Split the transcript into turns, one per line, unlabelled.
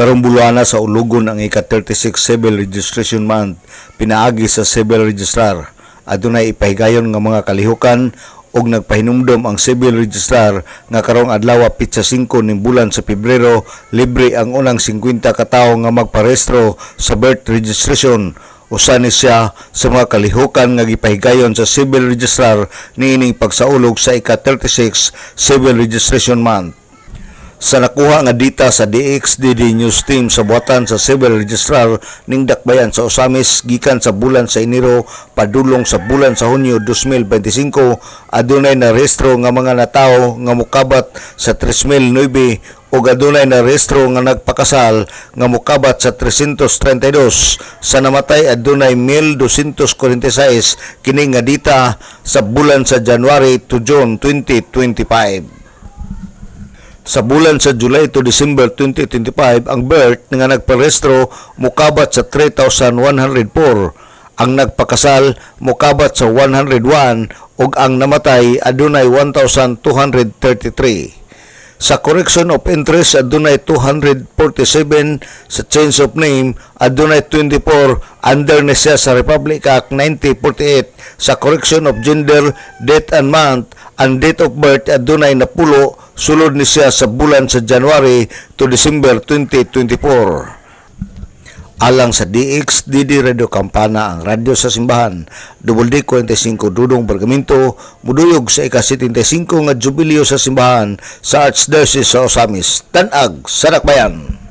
Karong bulwana sa ulugon ang ika-36 Civil Registration Month pinaagi sa Civil Registrar. Adunay ipahigayon nga mga kalihukan og nagpahinumdom ang Civil Registrar nga karong adlaw pitsa 5 ning bulan sa Pebrero libre ang unang 50 ka tawo nga magparehistro sa birth registration. Usa ni siya sa mga kalihukan nga gipahigayon sa Civil Registrar niining pagsaulog sa ika-36 Civil Registration Month. Sa nakuha nga data sa DXDD News Team sa buhatan sa Civil Registrar ning dakbayan sa Osamis gikan sa bulan sa Enero padulong sa bulan sa Hunyo 2025 adunay na rehistro nga mga natawo nga mokabat sa 3,009 ug adunay na rehistro nga nagpakasal nga mokabat sa 332. Sa namatay adunay 1,246 kini nga data sa bulan sa January to June 2025. Sa bulan sa July to December 2025, ang birth nga nagparehistro mokabat sa 3,104, ang nagpakasal mokabat sa 101 ug ang namatay adunay 1,233. Sa correction of interest adunay 247, sa change of name adunay 24, under ni siya sa Republic Act 1948. Sa correction of gender, date and month and date of birth adunay napulo, sulod ni siya sa bulan sa January to December 2024. Alang sa DXDD Radio Campana, ang radyo sa simbahan, WD45 Dudong Bergamento, muduyog sa ika-75 nga jubileo sa simbahan sa Archdiocese sa Osamis, Tanag, Sarakbayan.